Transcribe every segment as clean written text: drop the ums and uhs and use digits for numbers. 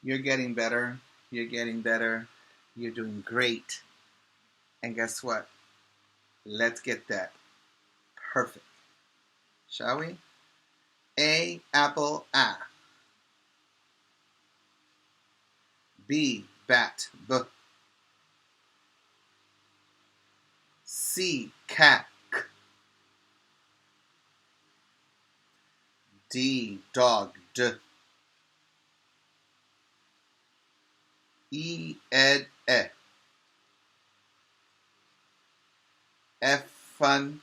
You're getting better. You're getting better. You're doing great. And guess what? Let's get that perfect. Shall we? A, apple, A. B, bat, B. C, cat, K. D, dog, D. E, ed, E. F, fun,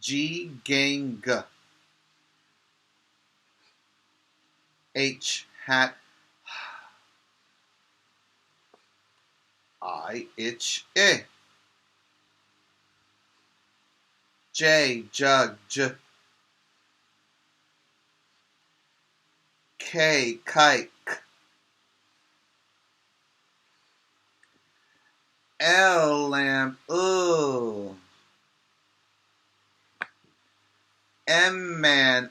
G, gang, G. H, hat, I, itch, I. J, jug, J. K, kite, K. L, lamp, ooh. M, man,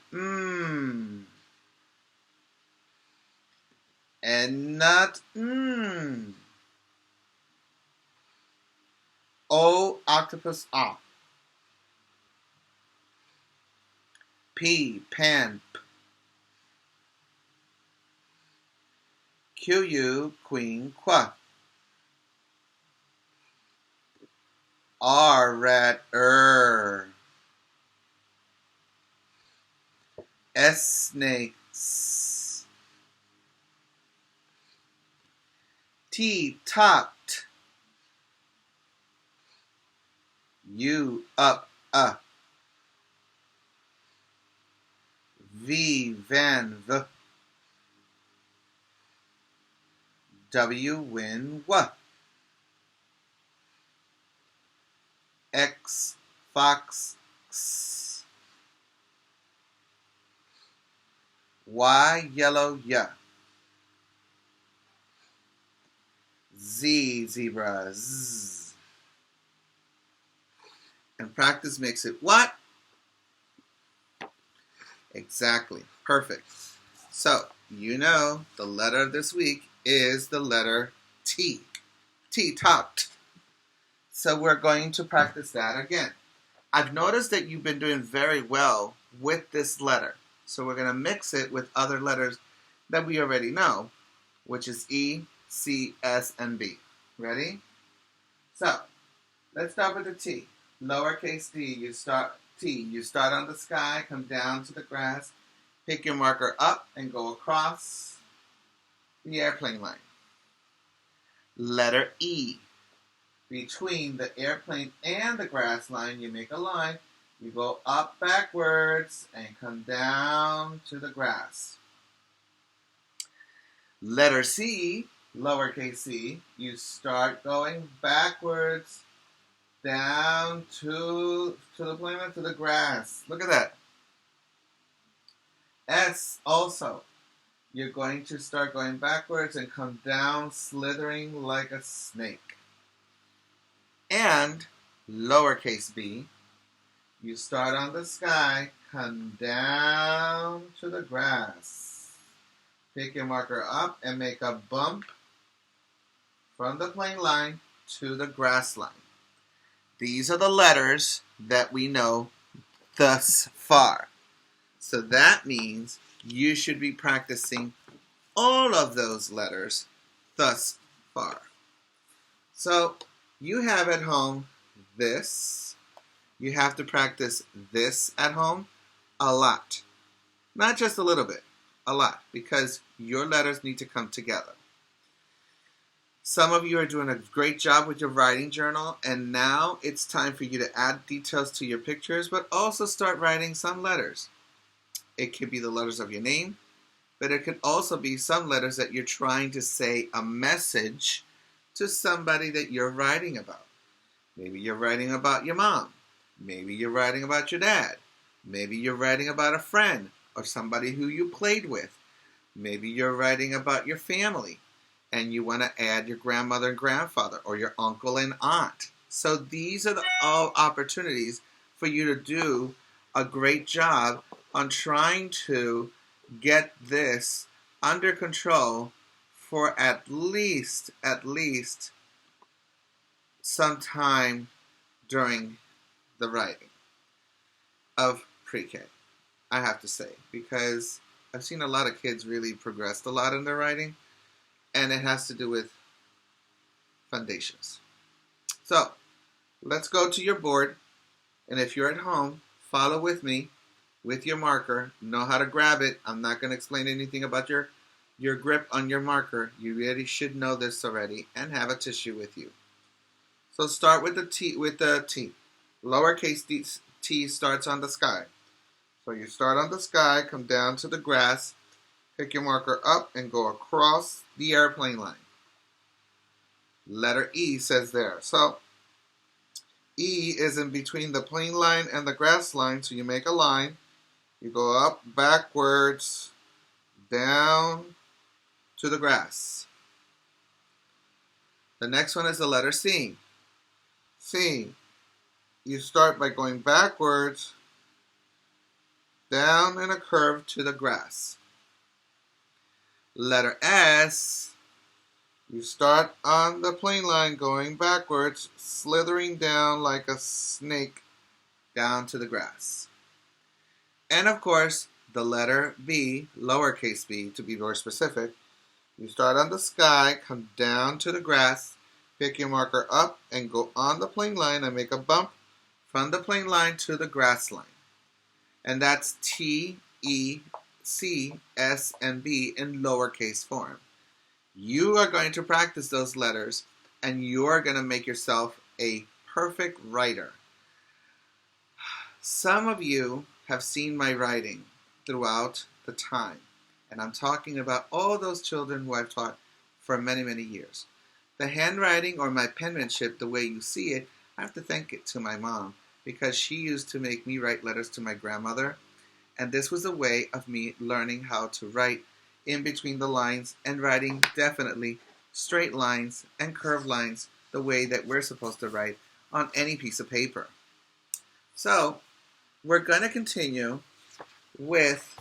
N, nut, O, octopus, ah. P, pan, P. Q, U, queen, qua. R, rat, S, snake, S. T, top, T. U, up, V, van, V. W, win, W. X, fox, X. Y, yellow, ya. Z, zebra, Z. And practice makes it what? Exactly. Perfect. So, you know the letter of this week is the letter T. T, topped. So we're going to practice that again. I've noticed that you've been doing very well with this letter. So we're going to mix it with other letters that we already know, which is E, C, S, and B. Ready? So, let's start with the T. Lowercase d, you start on the sky, come down to the grass, pick your marker up and go across the airplane line. Letter E. Between the airplane and the grass line, you make a line. You go up backwards and come down to the grass. Letter C, lowercase c, you start going backwards down to the plane, to the grass. Look at that. S, also, you're going to start going backwards and come down slithering like a snake. And lowercase b, you start on the sky, come down to the grass. Pick your marker up and make a bump from the plane line to the grass line. These are the letters that we know thus far. So that means you should be practicing all of those letters thus far. So you have at home this. You have to practice this at home a lot. Not just a little bit, a lot, because your letters need to come together. Some of you are doing a great job with your writing journal, and now it's time for you to add details to your pictures, but also start writing some letters. It could be the letters of your name, but it could also be some letters that you're trying to say a message to somebody that you're writing about. Maybe you're writing about your mom. Maybe you're writing about your dad. Maybe you're writing about a friend or somebody who you played with. Maybe you're writing about your family and you want to add your grandmother and grandfather or your uncle and aunt. So these are all opportunities for you to do a great job on trying to get this under control for at least some time during the writing of pre-K, I have to say, because I've seen a lot of kids really progressed a lot in their writing, and it has to do with foundations. So, let's go to your board, and if you're at home, follow with me with your marker. Know how to grab it. I'm not going to explain anything about your grip on your marker. You really should know this already, and have a tissue with you. So start with the T. Lowercase t starts on the sky. So you start on the sky, come down to the grass, pick your marker up, and go across the airplane line. Letter E says there. So E is in between the plane line and the grass line, so you make a line. You go up, backwards, down to the grass. The next one is the letter C. C. You start by going backwards, down in a curve to the grass. Letter S. You start on the plane line going backwards, slithering down like a snake down to the grass. And of course, the letter B, lowercase b to be more specific. You start on the sky, come down to the grass, pick your marker up, and go on the plane line and make a bump from the plane line to the grass line. And that's T, E, C, S, and B in lowercase form. You are going to practice those letters, and you are going to make yourself a perfect writer. Some of you have seen my writing throughout the time, and I'm talking about all those children who I've taught for many, many years. The handwriting or my penmanship, the way you see it, I have to thank it to my mom, because she used to make me write letters to my grandmother, and this was a way of me learning how to write in between the lines and writing definitely straight lines and curved lines the way that we're supposed to write on any piece of paper. So, we're going to continue with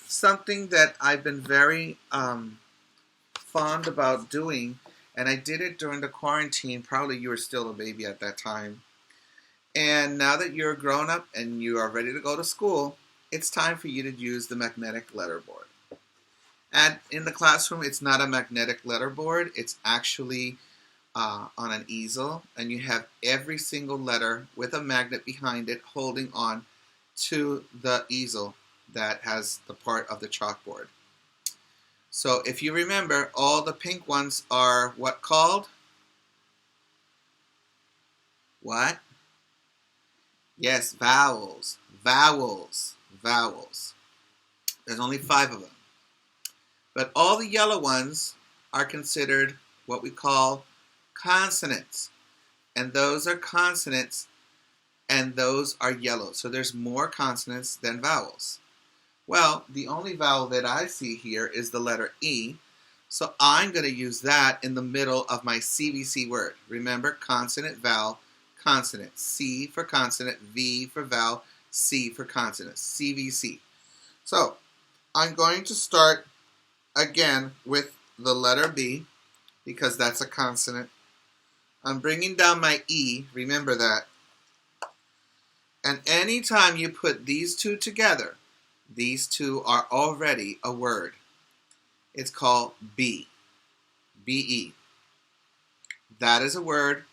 something that I've been very fond about doing, and I did it during the quarantine. Probably you were still a baby at that time. And now that you're grown up and you are ready to go to school, it's time for you to use the magnetic letterboard. And in the classroom, it's not a magnetic letterboard. It's actually on an easel, and you have every single letter with a magnet behind it holding on to the easel that has the part of the chalkboard. So if you remember, all the pink ones are what called? What? Yes, vowels. Vowels. Vowels. There's only 5 of them. But all the yellow ones are considered what we call consonants. And those are consonants, and those are yellow. So there's more consonants than vowels. Well, the only vowel that I see here is the letter E. So I'm going to use that in the middle of my CVC word. Remember, consonant, vowel, consonant. C for consonant, V for vowel, C for consonant. CVC. So I'm going to start again with the letter B, because that's a consonant. I'm bringing down my E, remember that. And anytime you put these two together, these two are already a word. It's called B. B-E. That is a word.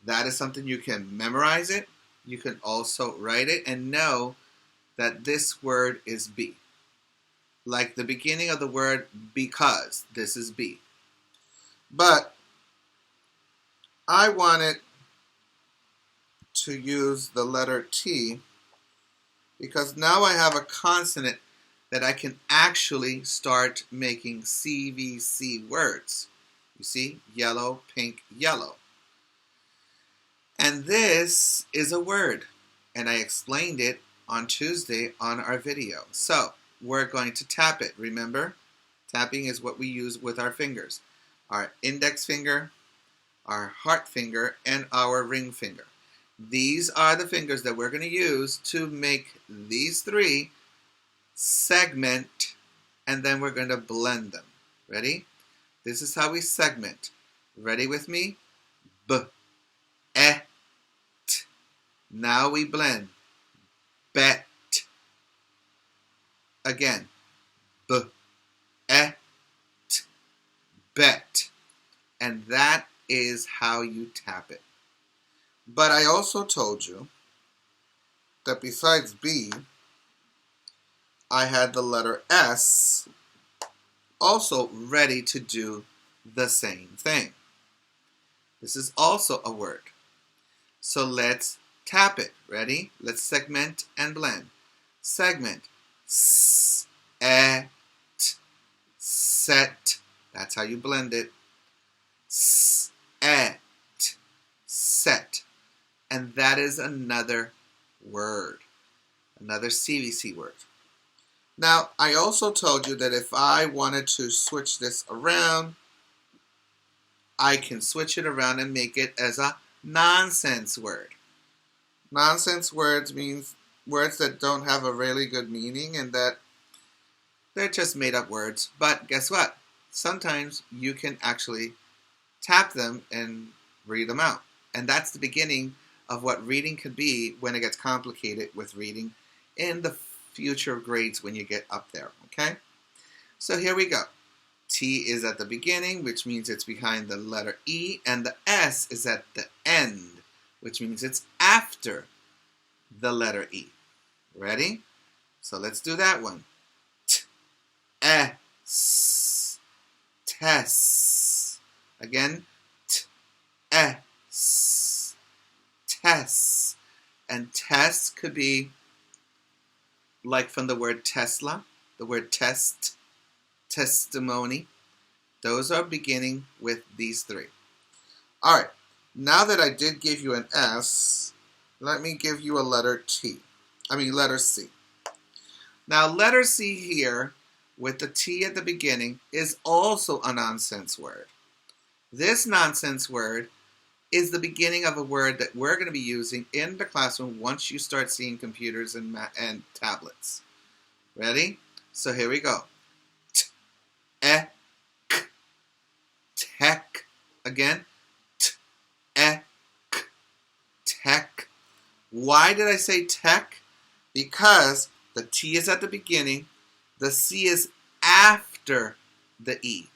That is something you can memorize it. You can also write it and know that this word is B. Like the beginning of the word because. This is B. But I wanted to use the letter T because now I have a consonant that I can actually start making CVC words. You see? Yellow, pink, yellow. And this is a word. And I explained it on Tuesday on our video. So, we're going to tap it. Remember? Tapping is what we use with our fingers. Our index finger, our heart finger, and our ring finger. These are the fingers that we're going to use to make these 3 segment and then we're going to blend them. Ready? This is how we segment. Ready with me? B, e, t. Now we blend. Bet. Again. B, e, t. Bet. And that is how you tap it. But I also told you that besides B, I had the letter S also ready to do the same thing. This is also a word. So let's tap it. Ready? Let's segment and blend. Segment. S, e, t, set. That's how you blend it. S, e, t, set. And that is another word. Another CVC word. Now, I also told you that if I wanted to switch this around, I can switch it around and make it as a nonsense word. Nonsense words means words that don't have a really good meaning and that they're just made up words. But guess what? Sometimes you can actually tap them and read them out. And that's the beginning of what reading could be when it gets complicated with reading in the future grades when you get up there, okay? So here we go. T is at the beginning, which means it's behind the letter E, and the S is at the end, which means it's after the letter E. Ready? So let's do that one. T, E, S, tess. Again, T, E, S, tess. And tess could be like from the word Tesla, the word test, testimony. Those are beginning with these three. All right, now that I did give you an S, let me give you a letter letter C. Now, letter C here with the T at the beginning is also a nonsense word. This nonsense word is the beginning of a word that we're going to be using in the classroom once you start seeing computers and tablets. Ready? So here we go. T, e, k, tech. Again. T, e, k, tech. Why did I say tech? Because the T is at the beginning, the C is after the E.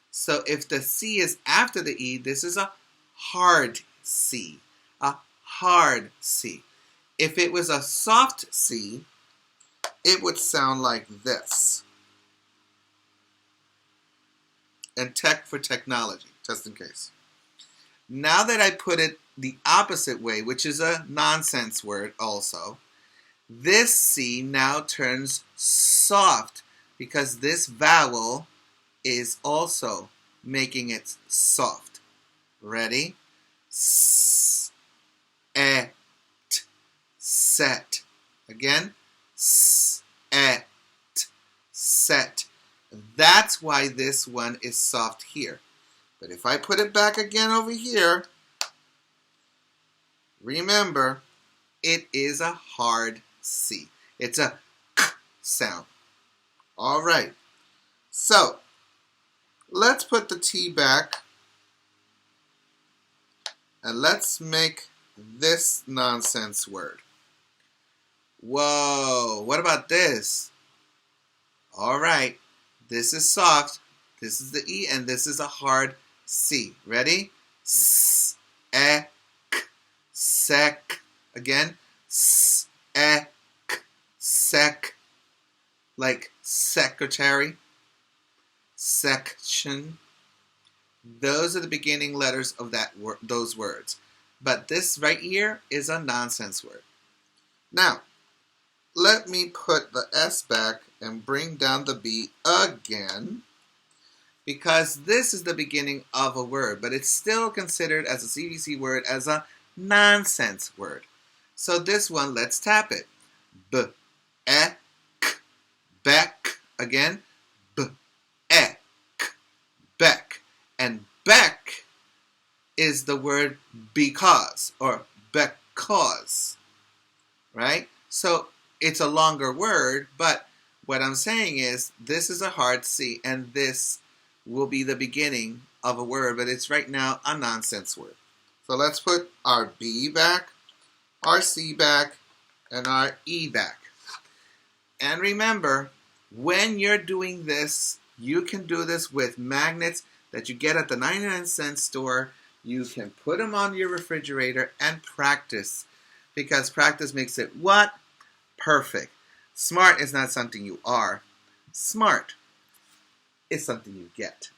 So if the C is after the E, this is a hard C, a hard C. If it was a soft C, it would sound like this. And tech for technology, just in case. Now that I put it the opposite way, which is a nonsense word also, this C now turns soft because this vowel is also making it soft. Ready? S, e, t, set. Again, s, e, t, set. That's why this one is soft here. But if I put it back again over here, remember, it is a hard C. It's a k sound. All right. So, let's put the T back. And let's make this nonsense word. Whoa, what about this? All right, this is soft. This is the E, and this is a hard C. Ready? S, e, k, sec. Again, s, e, k, sec. Like secretary, section. Those are the beginning letters of those words. But this right here is a nonsense word. Now, let me put the S back and bring down the B again, because this is the beginning of a word, but it's still considered as a CVC word as a nonsense word. So this one, let's tap it. B, e, k, beck. Again, B, e, k, beck. And beck is the word because, or because, right? So it's a longer word, but What I'm saying is this is a hard C, and this will be the beginning of a word, but it's right now a nonsense word. So let's put our B back, our C back, and our E back. And remember, when you're doing this, you can do this with magnets that you get at the 99-cent store. You can put them on your refrigerator and practice, because practice makes it what? Perfect. Smart is not something you are. Smart is something you get.